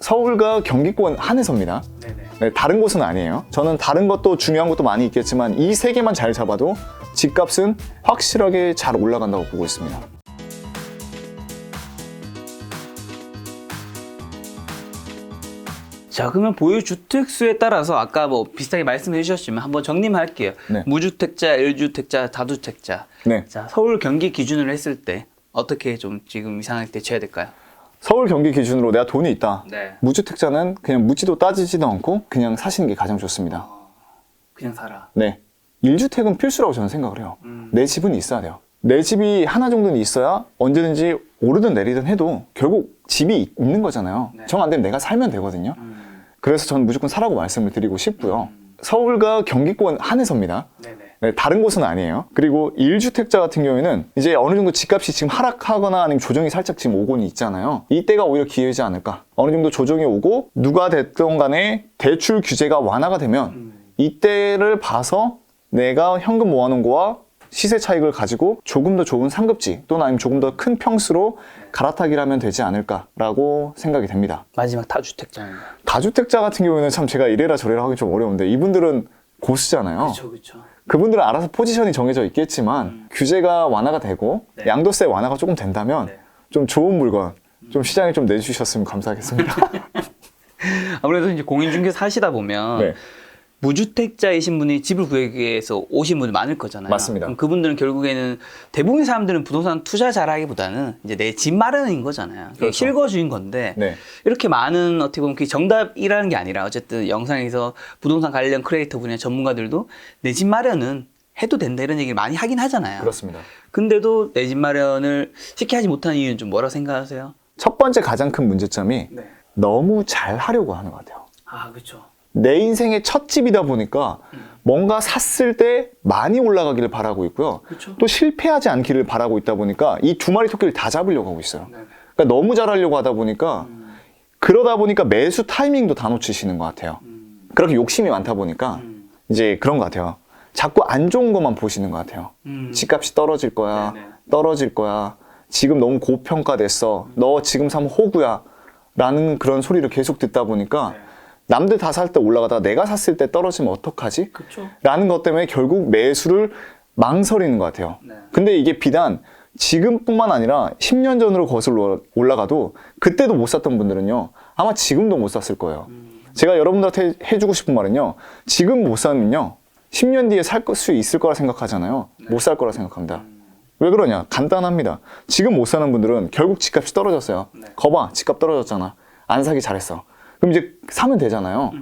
서울과 경기권 한에서입니다. 네, 다른 곳은 아니에요. 저는 다른 것도 중요한 것도 많이 있겠지만 이 세 개만 잘 잡아도 집값은 확실하게 잘 올라간다고 보고 있습니다. 자, 그러면 보유 주택 수에 따라서 아까 뭐 비슷하게 말씀해 주셨지만 한번 정리할게요. 네. 무주택자, 1주택자, 다주택자. 네. 자, 서울 경기 기준으로 했을 때 어떻게 좀 지금 이 상황에 대처해야 될까요? 서울 경기 기준으로 내가 돈이 있다. 네. 무주택자는 그냥 묻지도 따지지도 않고 그냥 사시는 게 가장 좋습니다. 그냥 살아. 네. 1주택은 필수라고 저는 생각을 해요. 내 집은 있어야 돼요. 내 집이 하나 정도는 있어야 언제든지 오르든 내리든 해도 결국 집이 있는 거잖아요. 네. 정 안 되면 내가 살면 되거든요. 그래서 저는 무조건 사라고 말씀을 드리고 싶고요. 서울과 경기권 한에서입니다. 네네. 네, 다른 곳은 아니에요. 그리고 1주택자 같은 경우에는 이제 어느 정도 집값이 지금 하락하거나 아니면 조정이 살짝 지금 오고는 있잖아요. 이때가 오히려 기회이지 않을까. 어느 정도 조정이 오고 누가 됐던 간에 대출 규제가 완화가 되면 이때를 봐서 내가 현금 모아놓은 거와 시세 차익을 가지고 조금 더 좋은 상급지 또는 아니면 조금 더 큰 평수로 갈아타기를 하면 되지 않을까라고 생각이 됩니다. 마지막 다주택자는. 다주택자 같은 경우에는 참 제가 이래라 저래라 하기 좀 어려운데 이분들은 고수잖아요. 그렇죠, 그렇죠. 그분들은 알아서 포지션이 정해져 있겠지만 규제가 완화가 되고 네. 양도세 완화가 조금 된다면 네. 좀 좋은 물건 좀 시장에 좀 내주셨으면 감사하겠습니다. 아무래도 이제 공인중개사 하시다 보면 네. 무주택자이신 분이 집을 구하기 위해서 오신 분이 많을 거잖아요. 맞습니다. 그럼 그분들은 결국에는 대부분의 사람들은 부동산 투자 잘하기보다는 이제 내 집 마련인 거잖아요. 그렇죠. 실거주인 건데 네. 이렇게 많은 어떻게 보면 그게 정답이라는 게 아니라 어쨌든 영상에서 부동산 관련 크리에이터 분야 전문가들도 내 집 마련은 해도 된다 이런 얘기를 많이 하긴 하잖아요. 그렇습니다. 근데도 내 집 마련을 쉽게 하지 못하는 이유는 좀 뭐라고 생각하세요? 첫 번째 가장 큰 문제점이 네. 너무 잘 하려고 하는 것 같아요. 아, 그렇죠. 내 인생의 첫 집이다 보니까 뭔가 샀을 때 많이 올라가기를 바라고 있고요. 그렇죠. 또 실패하지 않기를 바라고 있다 보니까 이 두 마리 토끼를 다 잡으려고 하고 있어요. 네. 그러니까 너무 잘하려고 하다 보니까 그러다 보니까 매수 타이밍도 다 놓치시는 것 같아요. 그렇게 욕심이 많다 보니까 이제 그런 것 같아요. 자꾸 안 좋은 것만 보시는 것 같아요. 집값이 떨어질 거야. 네네. 떨어질 거야. 지금 너무 고평가됐어. 너 지금 사면 호구야. 라는 그런 소리를 계속 듣다 보니까 네. 남들 다 살 때 올라가다가 내가 샀을 때 떨어지면 어떡하지? 그렇죠. 라는 것 때문에 결국 매수를 망설이는 것 같아요. 네. 근데 이게 비단 지금뿐만 아니라 10년 전으로 거슬러 올라가도 그때도 못 샀던 분들은요. 아마 지금도 못 샀을 거예요. 제가 여러분들한테 해주고 싶은 말은요. 지금 못 사면요. 10년 뒤에 살 수 있을 거라 생각하잖아요. 못 살 거라 생각합니다. 왜 그러냐? 간단합니다. 지금 못 사는 분들은 결국 집값이 떨어졌어요. 네. 거봐, 집값 떨어졌잖아. 안 사기 잘했어. 그럼 이제 사면 되잖아요.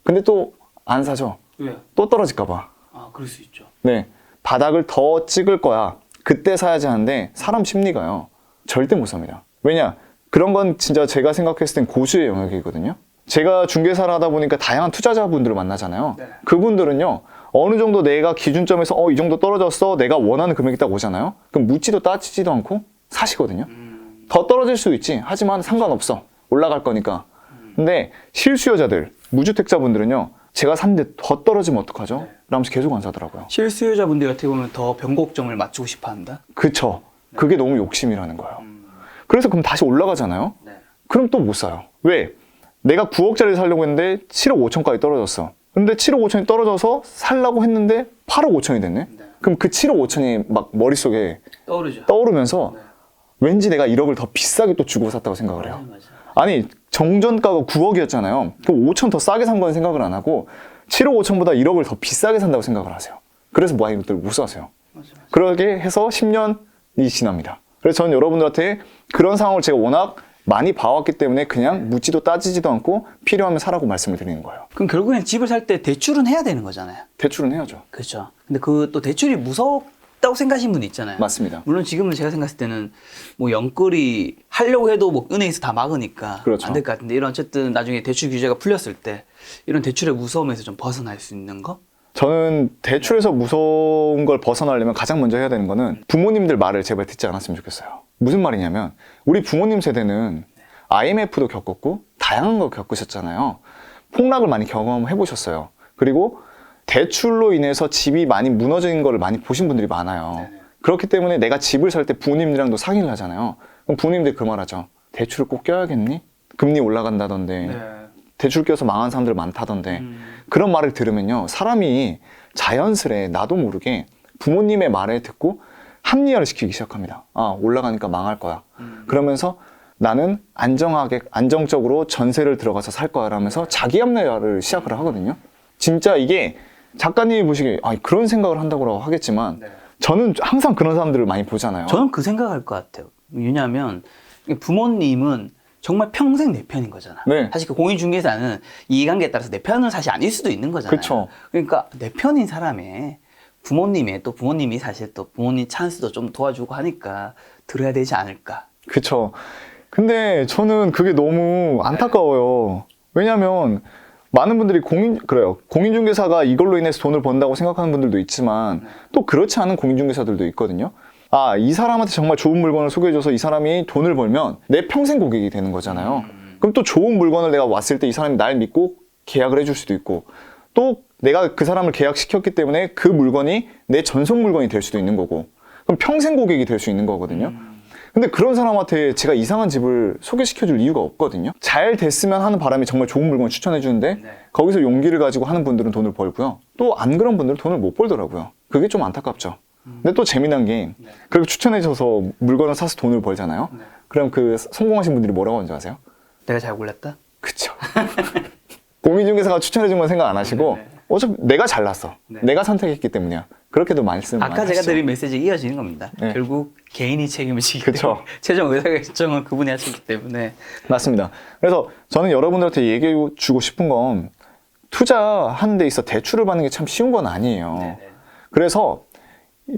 근데 또 안 사죠. 왜요? 또 떨어질까 봐. 아, 그럴 수 있죠. 네, 바닥을 더 찍을 거야. 그때 사야지 하는데 사람 심리가요. 절대 못 삽니다. 왜냐? 그런 건 진짜 제가 생각했을 땐 고수의 영역이거든요. 제가 중개사를 하다 보니까 다양한 투자자분들을 만나잖아요. 네. 그분들은요. 어느 정도 내가 기준점에서 이 정도 떨어졌어. 내가 원하는 금액이 딱 오잖아요. 그럼 묻지도 따지지도 않고 사시거든요. 더 떨어질 수 있지. 하지만 상관없어. 올라갈 거니까. 근데 실수요자들, 무주택자분들은요. 제가 샀는데 더 떨어지면 어떡하죠? 네. 라면서 계속 안 사더라고요. 실수요자분들 같은 보면 더 변곡점을 맞추고 싶어 한다. 그쵸. 그게 너무 욕심이라는 거예요. 그래서 그럼 다시 올라가잖아요. 네. 그럼 또 못 사요. 왜? 내가 9억짜리 살려고 했는데 7억 5천까지 떨어졌어. 근데 7억 5천이 떨어져서 살려고 했는데 8억 5천이 됐네? 네. 그럼 그 7억 5천이 막 머릿속에 떠오르죠. 떠오르면서 네. 왠지 내가 1억을 더 비싸게 또 주고 샀다고 생각을 해요. 맞아요. 아니, 정전가가 9억이었잖아요. 그럼 5천 더 싸게 산 건 생각을 안 하고 7억 5천보다 1억을 더 비싸게 산다고 생각을 하세요. 그래서 많이 것들 못 사세요. 맞아요. 그러게 해서 10년이 지납니다. 그래서 저는 여러분들한테 그런 상황을 제가 워낙 많이 봐왔기 때문에 그냥 묻지도 따지지도 않고 필요하면 사라고 말씀을 드리는 거예요. 그럼 결국엔 집을 살 때 대출은 해야 되는 거잖아요. 대출은 해야죠. 그렇죠. 근데 그 또 대출이 무섭다고 생각하시는 분이 있잖아요. 맞습니다. 물론 지금은 제가 생각했을 때는 뭐 연끌이 하려고 해도 뭐 은행에서 다 막으니까 그렇죠. 안 될 것 같은데 이런 어쨌든 나중에 대출 규제가 풀렸을 때 이런 대출의 무서움에서 좀 벗어날 수 있는 거? 저는 대출에서 무서운 걸 벗어나려면 가장 먼저 해야 되는 거는 부모님들 말을 제발 듣지 않았으면 좋겠어요. 무슨 말이냐면 우리 부모님 세대는 IMF도 겪었고 다양한 거 겪으셨잖아요. 폭락을 많이 경험해 보셨어요. 그리고 대출로 인해서 집이 많이 무너진 거를 많이 보신 분들이 많아요. 그렇기 때문에 내가 집을 살 때 부모님들이랑도 상의를 하잖아요. 그럼 부모님들이 그 말하죠. 대출을 꼭 껴야겠니? 금리 올라간다던데 네. 대출 껴서 망한 사람들 많다던데 그런 말을 들으면요. 사람이 자연스레 나도 모르게 부모님의 말에 듣고 합리화를 시키기 시작합니다. 아, 올라가니까 망할 거야. 그러면서 나는 안정적으로 전세를 들어가서 살 거야 라면서 자기 합리화를 시작을 하거든요. 진짜 이게 작가님이 보시기에 그런 생각을 한다고 하겠지만 네. 저는 항상 그런 사람들을 많이 보잖아요. 저는 그 생각할 것 같아요. 왜냐하면 부모님은 정말 평생 내 편인 거잖아. 네. 사실 그 공인중개사는 이해관계에 따라서 내 편은 사실 아닐 수도 있는 거잖아요. 그쵸. 그러니까 내 편인 사람의 부모님이 사실 또 부모님 찬스도 좀 도와주고 하니까 들어야 되지 않을까. 그쵸. 근데 저는 그게 너무 안타까워요. 왜냐면 많은 분들이 공인중개사가 이걸로 인해서 돈을 번다고 생각하는 분들도 있지만 또 그렇지 않은 공인중개사들도 있거든요. 아, 이 사람한테 정말 좋은 물건을 소개해줘서 이 사람이 돈을 벌면 내 평생 고객이 되는 거잖아요. 그럼 또 좋은 물건을 내가 왔을 때 이 사람이 날 믿고 계약을 해줄 수도 있고 또 내가 그 사람을 계약시켰기 때문에 그 물건이 내 전속 물건이 될 수도 있는 거고 그럼 평생 고객이 될 수 있는 거거든요. 근데 그런 사람한테 제가 이상한 집을 소개시켜줄 이유가 없거든요. 잘 됐으면 하는 바람에 정말 좋은 물건을 추천해주는데 네. 거기서 용기를 가지고 하는 분들은 돈을 벌고요. 또 안 그런 분들은 돈을 못 벌더라고요. 그게 좀 안타깝죠. 근데 또 재미난 게 그렇게 추천해줘서 물건을 사서 돈을 벌잖아요. 네. 그럼 그 성공하신 분들이 뭐라고 하는지 아세요? 내가 잘 골랐다? 그쵸. 공인중개사가 추천해준 건 생각 안 하시고 네. 어차피 내가 잘났어. 네. 내가 선택했기 때문이야. 그렇게도 말씀 많이 아까 제가 하시죠. 드린 메시지가 이어지는 겁니다. 네. 결국 개인이 책임을 지기 그쵸. 때문에 최종 의사결정은 그분이 하시기 때문에 맞습니다. 그래서 저는 여러분들한테 얘기해 주고 싶은 건 투자하는 데 있어 대출을 받는 게 참 쉬운 건 아니에요. 네네. 그래서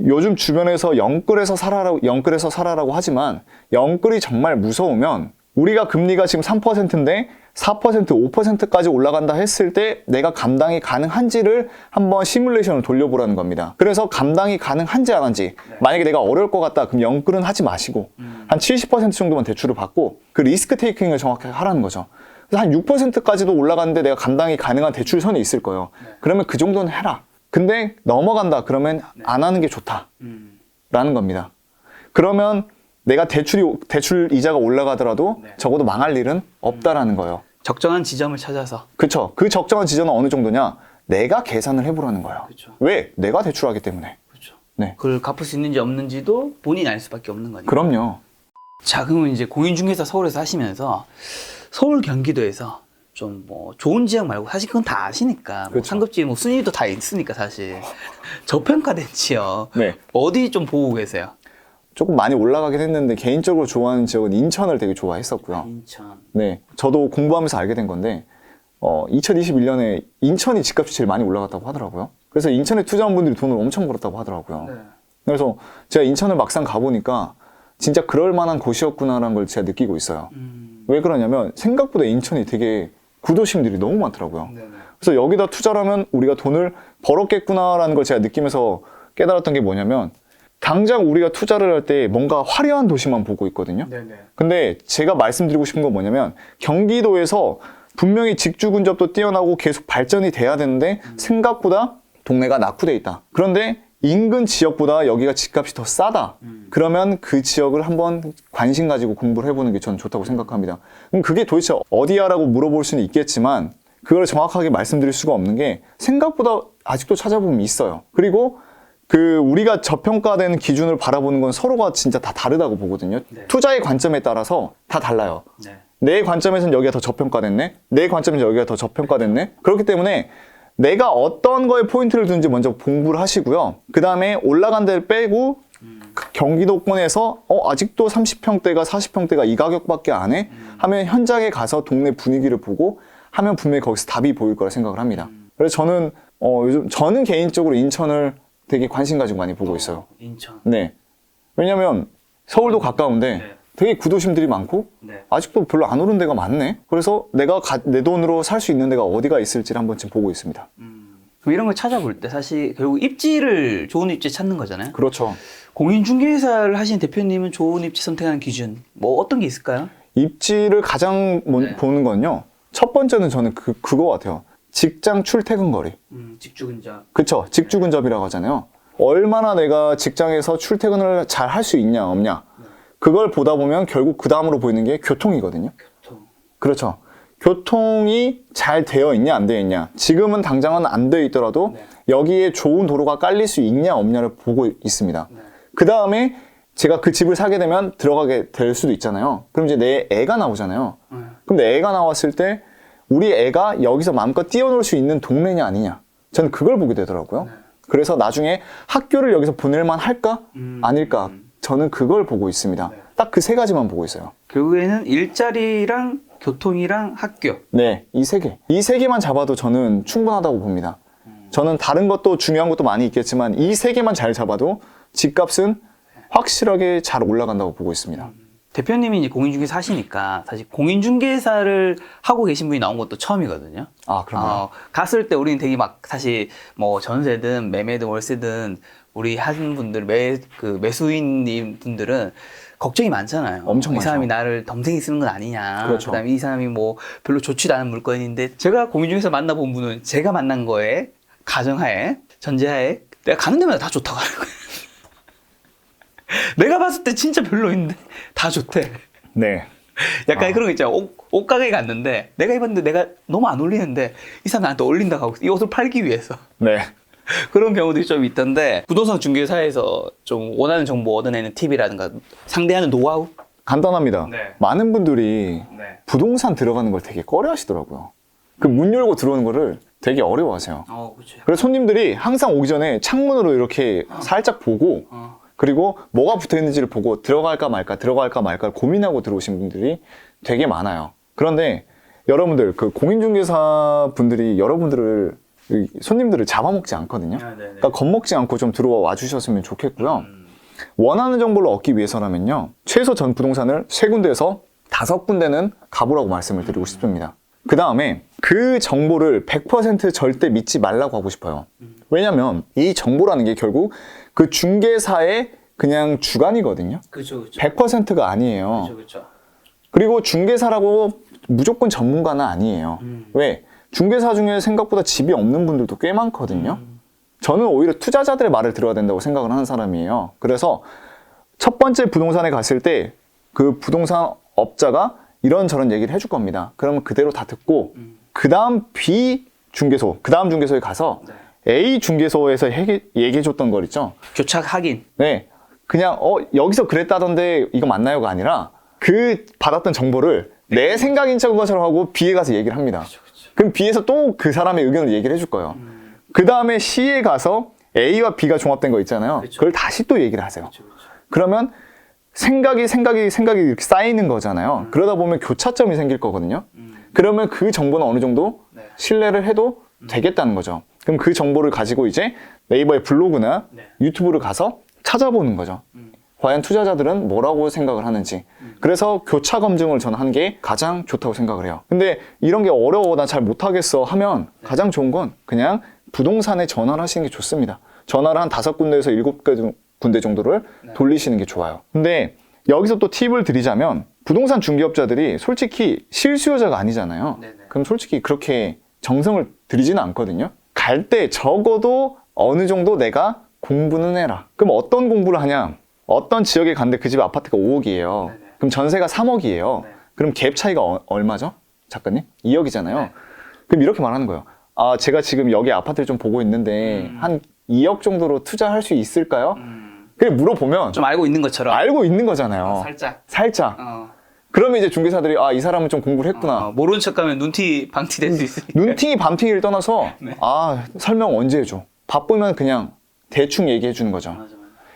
요즘 주변에서 영끌에서 살아라고 하지만 영끌이 정말 무서우면 우리가 금리가 지금 3%인데 4%, 5%까지 올라간다 했을 때 내가 감당이 가능한지를 한번 시뮬레이션을 돌려보라는 겁니다. 그래서 감당이 가능한지 안 한지 만약에 내가 어려울 것 같다 그럼 영끌은 하지 마시고 한 70% 정도만 대출을 받고 그 리스크 테이킹을 정확하게 하라는 거죠. 그래서 한 6%까지도 올라가는데 내가 감당이 가능한 대출선이 있을 거예요. 그러면 그 정도는 해라. 근데 넘어간다 그러면 안 하는 게 좋다라는 겁니다. 그러면 내가 대출 이자가 올라가더라도 적어도 망할 일은 없다라는 거예요. 적정한 지점을 찾아서 그쵸. 그 적정한 지점은 어느 정도냐? 내가 계산을 해보라는 거예요. 그쵸. 왜? 내가 대출하기 때문에. 그렇죠. 네. 그걸 갚을 수 있는지 없는지도 본인이 알 수밖에 없는 거니까. 그럼요. 자, 그러면 이제 공인중개사 서울에서 하시면서 서울 경기도에서 좀 뭐 좋은 지역 말고 사실 그건 다 아시니까 뭐 그렇죠. 상급지 뭐 순위도 다 있으니까 사실 저평가된 지역 네. 어디 좀 보고 계세요? 조금 많이 올라가긴 했는데 개인적으로 좋아하는 지역은 인천을 되게 좋아했었고요. 인천. 네. 저도 공부하면서 알게 된 건데 2021년에 인천이 집값이 제일 많이 올라갔다고 하더라고요. 그래서 인천에 투자한 분들이 돈을 엄청 벌었다고 하더라고요. 네. 그래서 제가 인천을 막상 가보니까 진짜 그럴 만한 곳이었구나라는 걸 제가 느끼고 있어요. 왜 그러냐면 생각보다 인천이 되게 구도심들이 너무 많더라고요. 네네. 그래서 여기다 투자를 하면 우리가 돈을 벌었겠구나라는 걸 제가 느끼면서 깨달았던 게 뭐냐면 당장 우리가 투자를 할 때 뭔가 화려한 도시만 보고 있거든요. 네네. 근데 제가 말씀드리고 싶은 건 뭐냐면 경기도에서 분명히 직주 근접도 뛰어나고 계속 발전이 돼야 되는데 생각보다 동네가 낙후돼 있다. 그런데 인근 지역보다 여기가 집값이 더 싸다. 그러면 그 지역을 한번 관심 가지고 공부를 해보는 게 저는 좋다고 생각합니다. 그럼 그게 도대체 어디야라고 물어볼 수는 있겠지만 그걸 정확하게 말씀드릴 수가 없는 게 생각보다 아직도 찾아보면 있어요. 그리고 그 우리가 저평가되는 기준을 바라보는 건 서로가 진짜 다 다르다고 보거든요. 네. 투자의 관점에 따라서 다 달라요. 네. 내 관점에서는 여기가 더 저평가됐네. 내 관점에서 여기가 더 저평가됐네. 그렇기 때문에 내가 어떤 거에 포인트를 두는지 먼저 공부를 하시고요. 그 다음에 올라간 데를 빼고 경기도권에서 아직도 30평대가 40평대가 이 가격밖에 안 해? 하면 현장에 가서 동네 분위기를 보고 하면 분명히 거기서 답이 보일 거라 생각을 합니다. 그래서 저는 저는 개인적으로 인천을 되게 관심 가지고 많이 보고 있어요. 인천. 네. 왜냐면 서울도 가까운데 네. 되게 구도심들이 많고 네. 아직도 별로 안 오른 데가 많네. 그래서 내가 내 돈으로 살 수 있는 데가 어디가 있을지를 한번 지금 보고 있습니다. 그럼 이런 걸 찾아볼 때 사실 결국 좋은 입지 찾는 거잖아요. 그렇죠. 공인중개사를 하신 대표님은 좋은 입지 선택하는 기준 뭐 어떤 게 있을까요? 입지를 가장 네. 보는 건요. 첫 번째는 저는 그거 같아요. 직장 출퇴근 거리. 직주 근접. 그쵸. 직주 근접이라고 하잖아요. 얼마나 내가 직장에서 출퇴근을 잘 할 수 있냐 없냐. 그걸 보다 보면 결국 그 다음으로 보이는 게 교통이거든요. 교통. 그렇죠. 교통이 잘 되어 있냐 안 되어 있냐. 지금은 당장은 안 되어 있더라도 네. 여기에 좋은 도로가 깔릴 수 있냐 없냐를 보고 있습니다. 네. 그 다음에 제가 그 집을 사게 되면 들어가게 될 수도 있잖아요. 그럼 이제 내 애가 나오잖아요. 그럼 내 애가 나왔을 때 우리 애가 여기서 마음껏 뛰어놀 수 있는 동네냐 아니냐. 저는 그걸 보게 되더라고요. 네. 그래서 나중에 학교를 여기서 보낼만 할까? 아닐까? 저는 그걸 보고 있습니다. 네. 딱 그 세 가지만 보고 있어요. 결국에는 일자리랑 교통이랑 학교. 네, 이 세 개. 이 세 개만 잡아도 저는 충분하다고 봅니다. 저는 다른 것도 중요한 것도 많이 있겠지만 이 세 개만 잘 잡아도 집값은 확실하게 잘 올라간다고 보고 있습니다. 대표님이 이제 공인중개사 하시니까 사실 공인중개사를 하고 계신 분이 나온 것도 처음이거든요. 아, 그런가요? 갔을 때 우리는 되게 막 사실 뭐 전세든 매매든 월세든 우리 하시는 분들 매수인 분들은 걱정이 많잖아요. 엄청 이 많죠. 사람이 나를 덤탱이 쓰는 건 아니냐. 그렇죠. 그다음에 이 사람이 뭐 별로 좋지도 않은 물건인데 제가 공인중개사 만나본 분은 제가 만난 거에 가정하에 전제하에 내가 가는 데마다 다 좋다고 하는 거예요. 내가 봤을 때 진짜 별로인데 다 좋대. 네. 약간 그런 거 있잖아. 옷가게에 갔는데 내가 입었는데 내가 너무 안 어울리는데 이 사람 나한테 어울린다고 하고 이 옷을 팔기 위해서. 네. 그런 경우들이 좀 있던데 부동산 중개사에서 좀 원하는 정보 얻어내는 팁이라든가 상대하는 노하우? 간단합니다. 네. 많은 분들이 네. 부동산 들어가는 걸 되게 꺼려 하시더라고요. 그 문 열고 들어오는 거를 되게 어려워하세요. 그렇죠. 그래서 손님들이 항상 오기 전에 창문으로 이렇게 살짝 보고 그리고 뭐가 붙어 있는지를 보고 들어갈까 말까 고민하고 들어오신 분들이 되게 많아요. 그런데 여러분들 그 공인중개사 분들이 여러분들을 손님들을 잡아먹지 않거든요. 그러니까 겁먹지 않고 좀 들어와 주셨으면 좋겠고요. 원하는 정보를 얻기 위해서라면요, 최소 전 부동산을 3군데에서 5군데는 가보라고 말씀을 드리고 싶습니다. 그 다음에 그 정보를 100% 절대 믿지 말라고 하고 싶어요. 왜냐면 이 정보라는 게 결국 그 중개사의 그냥 주관이거든요. 그렇죠. 100%가 아니에요. 그렇죠. 그리고 중개사라고 무조건 전문가는 아니에요. 왜? 중개사 중에 생각보다 집이 없는 분들도 꽤 많거든요. 저는 오히려 투자자들의 말을 들어야 된다고 생각을 하는 사람이에요. 그래서 첫 번째 부동산에 갔을 때 그 부동산 업자가 이런저런 얘기를 해줄 겁니다. 그러면 그대로 다 듣고 그 다음 B 중개소, 그 다음 중개소에 가서 A 중개소에서 얘기해줬던 걸 있죠. 교착 확인. 네, 그냥 여기서 그랬다던데 이거 맞나요가 아니라 그 받았던 정보를 내 생각인 것처럼 하고 B에 가서 얘기를 합니다. 그럼 B에서 또 그 사람의 의견을 얘기를 해줄 거예요. 그 다음에 C에 가서 A와 B가 종합된 거 있잖아요. 그걸 다시 또 얘기를 하세요. 그러면 생각이 이렇게 쌓이는 거잖아요. 그러다 보면 교차점이 생길 거거든요. 그러면 그 정보는 어느 정도 신뢰를 해도 되겠다는 거죠. 그럼 그 정보를 가지고 이제 네이버의 블로그나 유튜브를 가서 찾아보는 거죠. 과연 투자자들은 뭐라고 생각을 하는지. 그래서 교차 검증을 저는 하는 게 가장 좋다고 생각을 해요. 근데 이런 게 어려워, 나 잘 못하겠어 하면 가장 좋은 건 그냥 부동산에 전화를 하시는 게 좋습니다. 전화를 한 5군데에서 7군데 정도를 돌리시는 게 좋아요. 근데 여기서 또 팁을 드리자면 부동산 중개업자들이 솔직히 실수요자가 아니잖아요. 그럼 솔직히 그렇게 정성을 들이지는 않거든요. 갈 때 적어도 어느 정도 내가 공부는 해라. 그럼 어떤 공부를 하냐? 어떤 지역에 갔는데 그 집 아파트가 5억이에요. 그럼 전세가 3억이에요. 그럼 갭 차이가 얼마죠? 작가님? 2억이잖아요. 그럼 이렇게 말하는 거예요. 아, 제가 지금 여기 아파트를 좀 보고 있는데 한 2억 정도로 투자할 수 있을까요? 그냥 물어보면 좀 알고 있는 것처럼. 알고 있는 거잖아요. 살짝. 그러면 이제 중개사들이 이 사람은 좀 공부를 했구나. 모르는 척 하면 눈티 방티 될 수 있으니까. 눈팅이 밤팅이를 떠나서 설명 언제 해줘? 바쁘면 그냥 대충 얘기해 주는 거죠.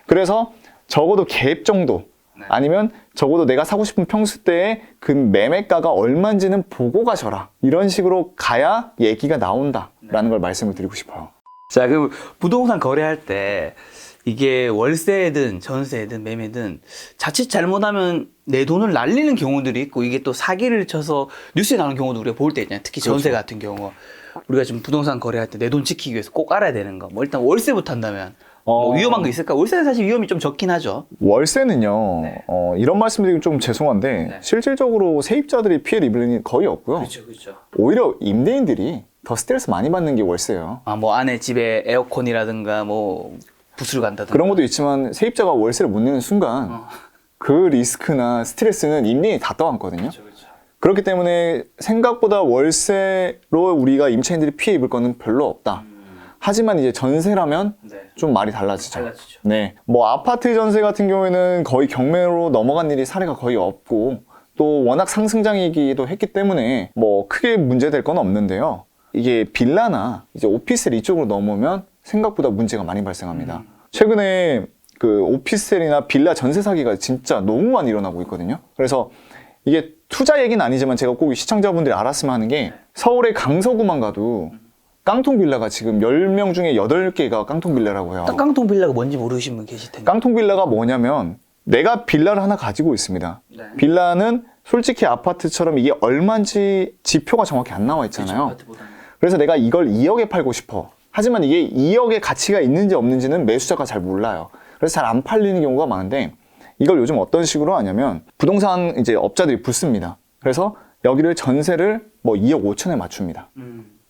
그래서 적어도 갭 정도 아니면 적어도 내가 사고 싶은 평수대의 그 매매가가 얼마인지는 보고 가셔라. 이런 식으로 가야 얘기가 나온다라는 걸 말씀을 드리고 싶어요. 자, 그럼 부동산 거래할 때 이게 월세든 전세든 매매든 자칫 잘못하면 내 돈을 날리는 경우들이 있고 이게 또 사기를 쳐서 뉴스에 나오는 경우도 우리가 볼 때 있잖아요. 특히 전세 같은 경우. 우리가 지금 부동산 거래할 때 내 돈 지키기 위해서 꼭 알아야 되는 거. 뭐 일단 월세부터 한다면 뭐 위험한 거 있을까? 월세는 사실 위험이 좀 적긴 하죠. 월세는요, 이런 말씀드리면 좀 죄송한데, 실질적으로 세입자들이 피해를 입을 일이 거의 없고요. 그렇죠. 오히려 임대인들이 더 스트레스 많이 받는 게 월세예요. 뭐 안에 집에 에어컨이라든가 뭐 부스를 간다든가. 그런 것도 있지만 세입자가 월세를 못 내는 순간 그 리스크나 스트레스는 임대인이 다 떠안거든요. 그렇기 때문에 생각보다 월세로 우리가 임차인들이 피해 입을 거는 별로 없다. 하지만 이제 전세라면 네. 좀 말이 달라지죠. 달라지죠. 네. 뭐 아파트 전세 같은 경우에는 거의 경매로 넘어간 일이 사례가 거의 없고 또 워낙 상승장이기도 했기 때문에 뭐 크게 문제될 건 없는데요. 이게 빌라나 이제 오피스텔 이쪽으로 넘으면 생각보다 문제가 많이 발생합니다. 최근에 그 오피스텔이나 빌라 전세 사기가 진짜 너무 많이 일어나고 있거든요. 그래서 이게 투자 얘기는 아니지만 제가 꼭 시청자분들이 알았으면 하는 게 서울의 강서구만 가도 깡통 빌라가 지금 10명 중에 8개가 깡통 빌라라고 해요. 딱 깡통 빌라가 뭔지 모르시는 분 계실 텐데. 깡통 빌라가 뭐냐면 내가 빌라를 하나 가지고 있습니다. 네. 빌라는 솔직히 아파트처럼 이게 얼마인지 지표가 정확히 안 나와 있잖아요. 아파트보다는. 그래서 내가 이걸 2억에 팔고 싶어. 하지만 이게 2억의 가치가 있는지 없는지는 매수자가 잘 몰라요. 그래서 잘 안 팔리는 경우가 많은데 이걸 요즘 어떤 식으로 하냐면 부동산 이제 업자들이 붙습니다. 그래서 여기를 전세를 뭐 2억 5천에 맞춥니다.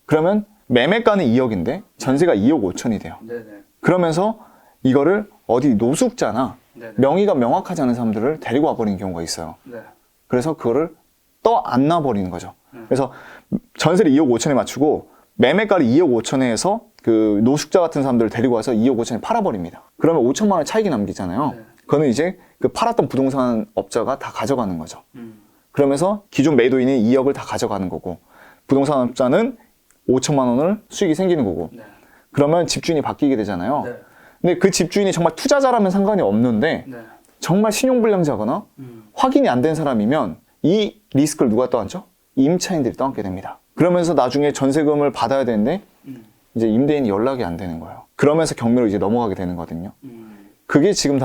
그러면 매매가는 2억인데 전세가 2억 5천이 돼요. 네네. 그러면서 이거를 어디 노숙자나 네네. 명의가 명확하지 않은 사람들을 데리고 와버리는 경우가 있어요. 네. 그래서 그거를 안 놔버리는 거죠. 그래서 전세를 2억 5천에 맞추고 매매가를 2억 5천에 해서 그 노숙자 같은 사람들을 데리고 와서 2억 5천에 팔아버립니다. 그러면 5천만 원 차익이 남기잖아요. 네. 그거는 이제 그 팔았던 부동산 업자가 다 가져가는 거죠. 그러면서 기존 매도인이 2억을 다 가져가는 거고 부동산 업자는 5천만 원을 수익이 생기는 거고 네. 그러면 집주인이 바뀌게 되잖아요. 네. 근데 그 집주인이 정말 투자자라면 상관이 없는데 네. 정말 신용불량자거나 확인이 안 된 사람이면 이 리스크를 누가 떠안죠? 임차인들이 떠안게 됩니다. 그러면서 나중에 전세금을 받아야 되는데 이제 임대인이 연락이 안 되는 거예요. 그러면서 경매로 이제 넘어가게 되는 거거든요. 그게 지금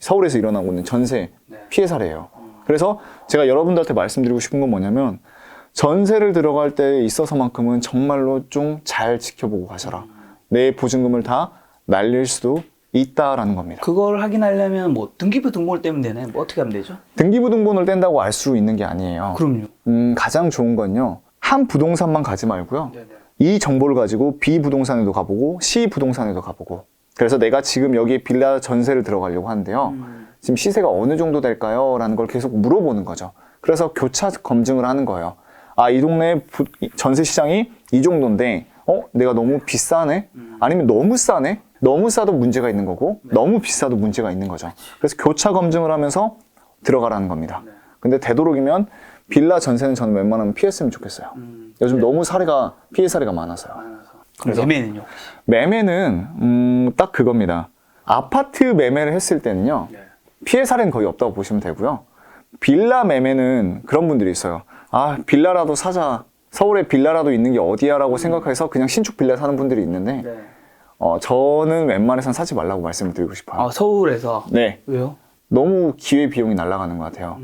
서울에서 일어나고 있는 전세 네. 피해 사례예요. 그래서 제가 여러분들한테 말씀드리고 싶은 건 뭐냐면 전세를 들어갈 때 있어서만큼은 정말로 좀 잘 지켜보고 가셔라. 내 보증금을 다 날릴 수도 있다라는 겁니다. 그걸 확인하려면 뭐 등기부 등본을 떼면 되나요? 뭐 어떻게 하면 되죠? 등기부 등본을 뗀다고 알 수 있는 게 아니에요. 그럼요. 가장 좋은 건요. 한 부동산만 가지 말고요. 네네. 이 정보를 가지고 B 부동산에도 가보고 C 부동산에도 가보고 그래서 내가 지금 여기 빌라 전세를 들어가려고 하는데요. 지금 시세가 어느 정도 될까요? 라는 걸 계속 물어보는 거죠. 그래서 교차 검증을 하는 거예요. 아, 이 동네 전세 시장이 이 정도인데 내가 너무 비싸네? 아니면 너무 싸네? 너무 싸도 문제가 있는 거고 너무 비싸도 문제가 있는 거죠. 그래서 교차 검증을 하면서 들어가라는 겁니다. 근데 되도록이면 빌라 전세는 저는 웬만하면 피했으면 좋겠어요. 요즘 너무 피해 사례가 많아서요. 그럼 매매는요? 매매는 딱 그겁니다. 아파트 매매를 했을 때는요. 피해 사례는 거의 없다고 보시면 되고요. 빌라 매매는 그런 분들이 있어요. 아, 빌라라도 사자. 서울에 빌라라도 있는 게 어디야 라고 생각해서 그냥 신축 빌라 사는 분들이 있는데 네. 저는 웬만해선 사지 말라고 말씀을 드리고 싶어요. 아, 서울에서? 네. 왜요? 너무 기회비용이 날아가는 것 같아요.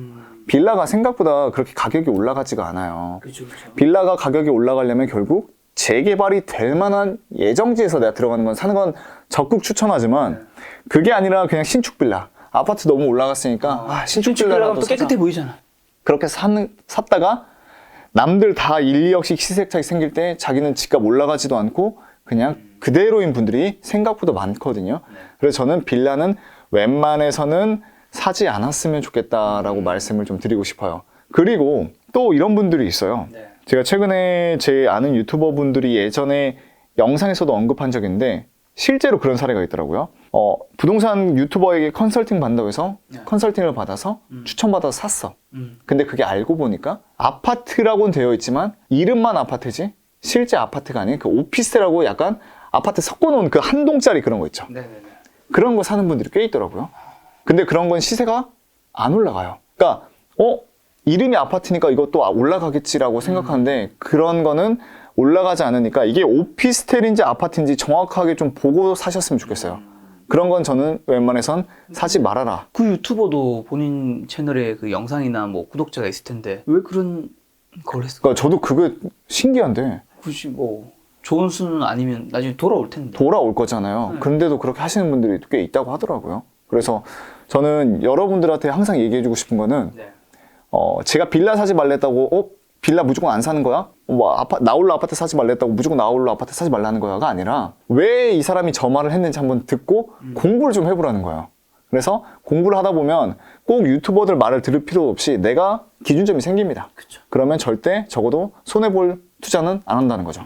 빌라가 생각보다 그렇게 가격이 올라가지가 않아요. 그렇죠. 빌라가 가격이 올라가려면 결국 재개발이 될 만한 예정지에서 내가 들어가는 건 사는 건 적극 추천하지만 그게 아니라 그냥 신축 빌라. 아파트 너무 올라갔으니까 신축 빌라라도 또 깨끗해 보이잖아. 그렇게 샀다가 남들 다 1, 2억씩 시세 차익 생길 때 자기는 집값 올라가지도 않고 그냥 그대로인 분들이 생각보다 많거든요. 그래서 저는 빌라는 웬만해서는 사지 않았으면 좋겠다라고 말씀을 좀 드리고 싶어요. 그리고 또 이런 분들이 있어요. 네. 제가 최근에 제 아는 유튜버 분들이 예전에 영상에서도 언급한 적이 있는데 실제로 그런 사례가 있더라고요. 부동산 유튜버에게 컨설팅 받는다고 해서 컨설팅을 받아서 추천받아서 샀어. 근데 그게 알고 보니까 아파트라고는 되어 있지만 이름만 아파트지 실제 아파트가 아닌 그 오피스텔하고 약간 아파트 섞어놓은 그 한 동짜리 그런 거 있죠. 네네네. 그런 거 사는 분들이 꽤 있더라고요. 근데 그런 건 시세가 안 올라가요. 그러니까 이름이 아파트니까 이것도 올라가겠지라고 생각하는데 그런 거는 올라가지 않으니까 이게 오피스텔인지 아파트인지 정확하게 좀 보고 사셨으면 좋겠어요. 그런 건 저는 웬만해선 사지 말아라. 그 유튜버도 본인 채널에 그 영상이나 뭐 구독자가 있을 텐데 왜 그런 걸 했을까? 그러니까 저도 그게 신기한데 굳이 뭐 좋은 수는 아니면 나중에 돌아올 텐데. 돌아올 거잖아요. 그런데도 그렇게 하시는 분들이 꽤 있다고 하더라고요. 그래서 저는 여러분들한테 항상 얘기해주고 싶은 거는 네. 제가 빌라 사지 말랬다고 빌라 무조건 안 사는 거야? 나홀로 아파트 사지 말랬다고 무조건 나홀로 아파트 사지 말라는 거야가 아니라 왜 이 사람이 저 말을 했는지 한번 듣고 공부를 좀 해보라는 거예요. 그래서 공부를 하다 보면 꼭 유튜버들 말을 들을 필요 없이 내가 기준점이 생깁니다. 그쵸. 그러면 절대 적어도 손해볼 투자는 안 한다는 거죠.